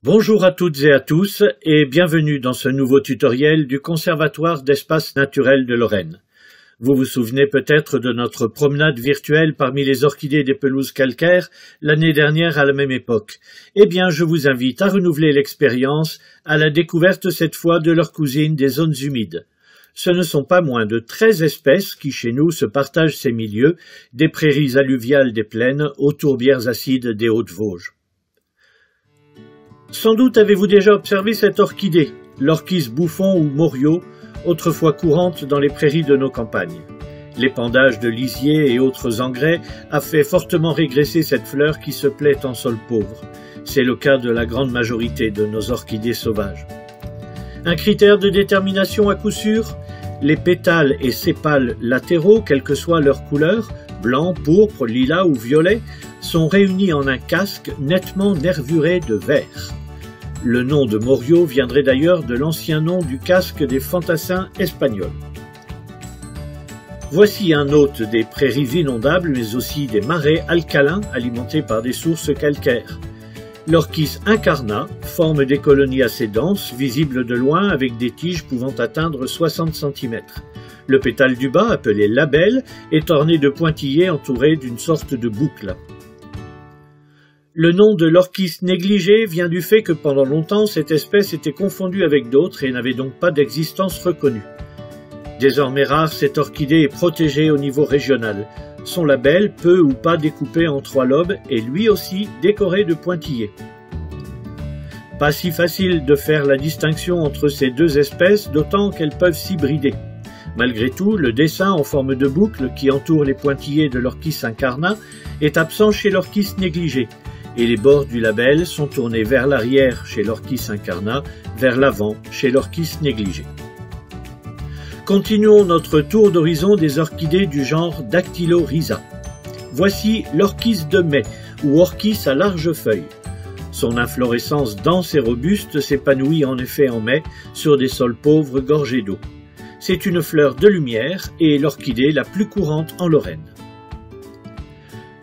Bonjour à toutes et à tous et bienvenue dans ce nouveau tutoriel du Conservatoire d'espaces naturels de Lorraine. Vous vous souvenez peut-être de notre promenade virtuelle parmi les orchidées des pelouses calcaires l'année dernière à la même époque. Eh bien, je vous invite à renouveler l'expérience à la découverte cette fois de leurs cousines des zones humides. Ce ne sont pas moins de 13 espèces qui chez nous se partagent ces milieux, des prairies alluviales des plaines aux tourbières acides des Hautes-Vosges. Sans doute avez-vous déjà observé cette orchidée, l'orchis bouffon ou morio, autrefois courante dans les prairies de nos campagnes. L'épandage de lisiers et autres engrais a fait fortement régresser cette fleur qui se plaît en sol pauvre. C'est le cas de la grande majorité de nos orchidées sauvages. Un critère de détermination à coup sûr, les pétales et sépales latéraux, quelle que soit leur couleur, blanc, pourpre, lilas ou violet, sont réunis en un casque nettement nervuré de vert. Le nom de morio viendrait d'ailleurs de l'ancien nom du casque des fantassins espagnols. Voici un hôte des prairies inondables, mais aussi des marais alcalins alimentés par des sources calcaires. L'orchis incarnat forme des colonies assez denses, visibles de loin avec des tiges pouvant atteindre 60 cm. Le pétale du bas, appelé labelle, est orné de pointillés entourés d'une sorte de boucle. Le nom de l'orchis négligé vient du fait que pendant longtemps cette espèce était confondue avec d'autres et n'avait donc pas d'existence reconnue. Désormais rare, cette orchidée est protégée au niveau régional. Son labelle, peu ou pas découpé en 3 lobes, est lui aussi décoré de pointillés. Pas si facile de faire la distinction entre ces deux espèces, d'autant qu'elles peuvent s'hybrider. Malgré tout, le dessin en forme de boucle qui entoure les pointillés de l'orchis incarnat est absent chez l'orchis négligé, et les bords du labelle sont tournés vers l'arrière chez l'orchis incarnat, vers l'avant chez l'orchis négligé. Continuons notre tour d'horizon des orchidées du genre Dactylorhiza. Voici l'orchis de mai, ou orchis à larges feuilles. Son inflorescence dense et robuste s'épanouit en effet en mai sur des sols pauvres gorgés d'eau. C'est une fleur de lumière et l'orchidée la plus courante en Lorraine.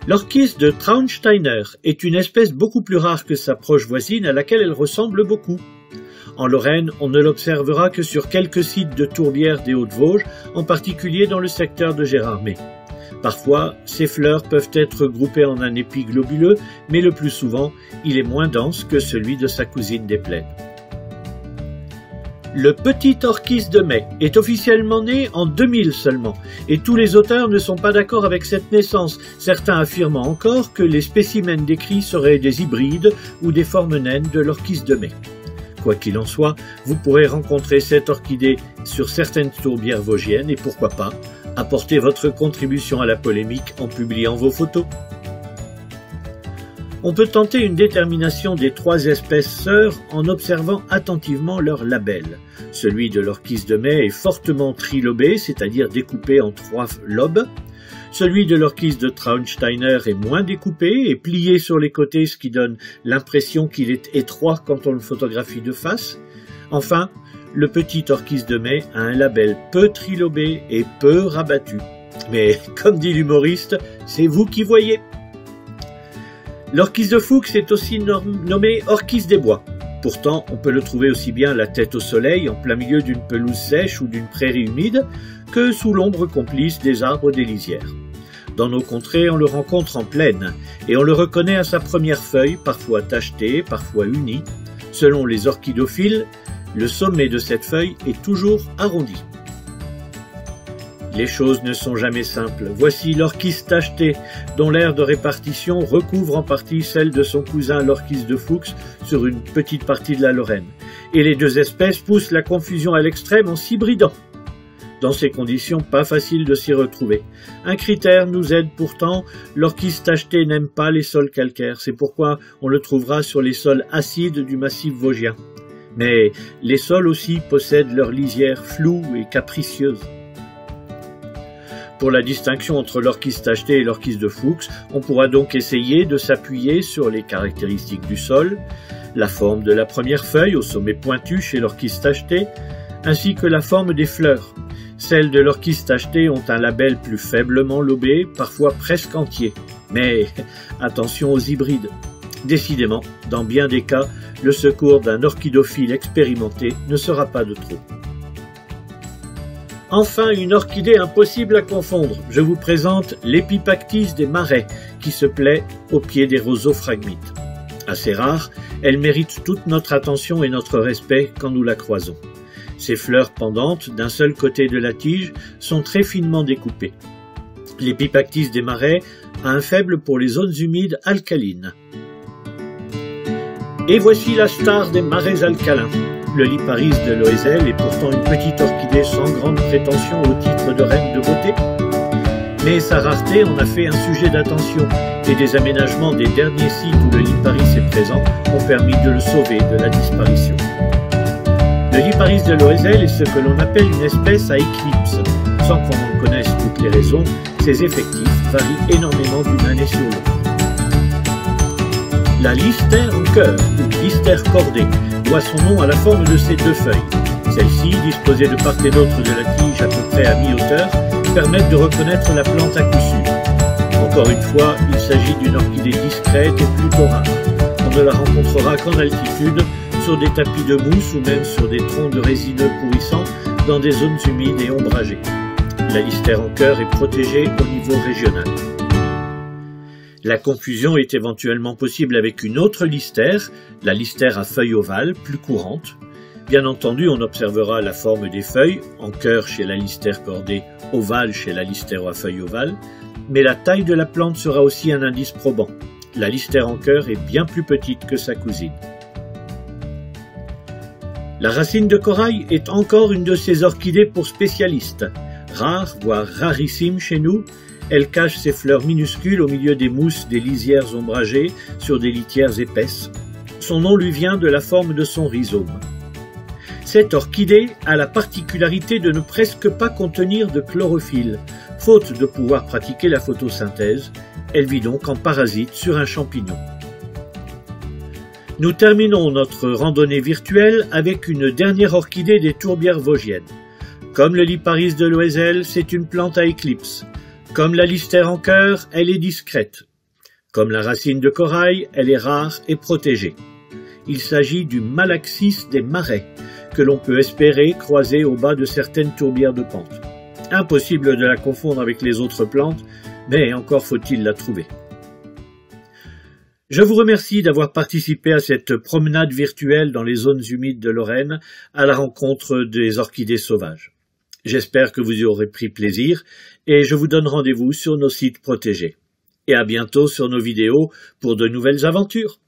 L'orchis de Traunsteiner est une espèce beaucoup plus rare que sa proche voisine à laquelle elle ressemble beaucoup. En Lorraine, on ne l'observera que sur quelques sites de tourbières des Hautes-Vosges, en particulier dans le secteur de Gérardmer. Parfois, ces fleurs peuvent être groupées en un épi globuleux, mais le plus souvent, il est moins dense que celui de sa cousine des plaines. Le petit orchis de mai est officiellement né en 2000 seulement, et tous les auteurs ne sont pas d'accord avec cette naissance, certains affirmant encore que les spécimens décrits seraient des hybrides ou des formes naines de l'orchis de mai. Quoi qu'il en soit, vous pourrez rencontrer cette orchidée sur certaines tourbières vosgiennes et pourquoi pas, apporter votre contribution à la polémique en publiant vos photos. On peut tenter une détermination des 3 espèces sœurs en observant attentivement leur labelle. Celui de l'orchis de mai est fortement trilobé, c'est-à-dire découpé en 3 lobes. Celui de l'orchis de Traunsteiner est moins découpé et plié sur les côtés, ce qui donne l'impression qu'il est étroit quand on le photographie de face. Enfin, le petit orchis de mai a un labelle peu trilobé et peu rabattu. Mais, comme dit l'humoriste, c'est vous qui voyez. L'orchis de Fuchs est aussi nommé orchis des bois. Pourtant, on peut le trouver aussi bien la tête au soleil, en plein milieu d'une pelouse sèche ou d'une prairie humide, que sous l'ombre complice des arbres des lisières. Dans nos contrées, on le rencontre en plaine, et on le reconnaît à sa première feuille, parfois tachetée, parfois unie. Selon les orchidophiles, le sommet de cette feuille est toujours arrondi. Les choses ne sont jamais simples. Voici l'orchis tacheté, dont l'aire de répartition recouvre en partie celle de son cousin l'orchis de Fuchs sur une petite partie de la Lorraine. Et les 2 espèces poussent la confusion à l'extrême en s'hybridant. Dans ces conditions, pas facile de s'y retrouver. Un critère nous aide pourtant, l'orchis tacheté n'aime pas les sols calcaires, c'est pourquoi on le trouvera sur les sols acides du massif vosgien. Mais les sols aussi possèdent leurs lisières floues et capricieuses. Pour la distinction entre l'orchis tacheté et l'orchis de Fuchs, on pourra donc essayer de s'appuyer sur les caractéristiques du sol, la forme de la première feuille au sommet pointu chez l'orchis tacheté, ainsi que la forme des fleurs. Celles de l'orchis tacheté ont un labelle plus faiblement lobé, parfois presque entier. Mais attention aux hybrides. Décidément, dans bien des cas, le secours d'un orchidophile expérimenté ne sera pas de trop. Enfin, une orchidée impossible à confondre. Je vous présente l'Epipactis des marais, qui se plaît au pied des rosophragmites. Assez rare, elle mérite toute notre attention et notre respect quand nous la croisons. Ses fleurs pendantes, d'un seul côté de la tige, sont très finement découpées. L'Epipactis des marais a un faible pour les zones humides alcalines. Et voici la star des marais alcalins. Le Liparis de Loisel est pourtant une petite orchidée sans grande prétention au titre de reine de beauté. Mais sa rareté en a fait un sujet d'attention et des aménagements des derniers sites où le Liparis est présent ont permis de le sauver de la disparition. Le Liparis de Loisel est ce que l'on appelle une espèce à éclipse. Sans qu'on en connaisse toutes les raisons, ses effectifs varient énormément d'une année sur l'autre. La listère en cœur, ou listère cordée, doit son nom à la forme de ses deux feuilles. Celles-ci, disposées de part et d'autre de la tige à peu près à mi-hauteur, permettent de reconnaître la plante à coup sûr. Encore une fois, il s'agit d'une orchidée discrète et plutôt rare. On ne la rencontrera qu'en altitude, sur des tapis de mousse ou même sur des troncs de résineux pourrissants dans des zones humides et ombragées. La listère en cœur est protégée au niveau régional. La confusion est éventuellement possible avec une autre listère, la listère à feuilles ovales, plus courante. Bien entendu, on observera la forme des feuilles, en cœur chez la listère cordée, ovale chez la listère à feuilles ovales, mais la taille de la plante sera aussi un indice probant. La listère en cœur est bien plus petite que sa cousine. La racine de corail est encore une de ces orchidées pour spécialistes. Rare, voire rarissime chez nous, elle cache ses fleurs minuscules au milieu des mousses des lisières ombragées sur des litières épaisses. Son nom lui vient de la forme de son rhizome. Cette orchidée a la particularité de ne presque pas contenir de chlorophylle. Faute de pouvoir pratiquer la photosynthèse, elle vit donc en parasite sur un champignon. Nous terminons notre randonnée virtuelle avec une dernière orchidée des tourbières vosgiennes. Comme le Liparis de Loisel, c'est une plante à éclipse. Comme la listère en cœur, elle est discrète. Comme la racine de corail, elle est rare et protégée. Il s'agit du Malaxis des marais, que l'on peut espérer croiser au bas de certaines tourbières de pente. Impossible de la confondre avec les autres plantes, mais encore faut-il la trouver. Je vous remercie d'avoir participé à cette promenade virtuelle dans les zones humides de Lorraine à la rencontre des orchidées sauvages. J'espère que vous y aurez pris plaisir et je vous donne rendez-vous sur nos sites protégés. Et à bientôt sur nos vidéos pour de nouvelles aventures.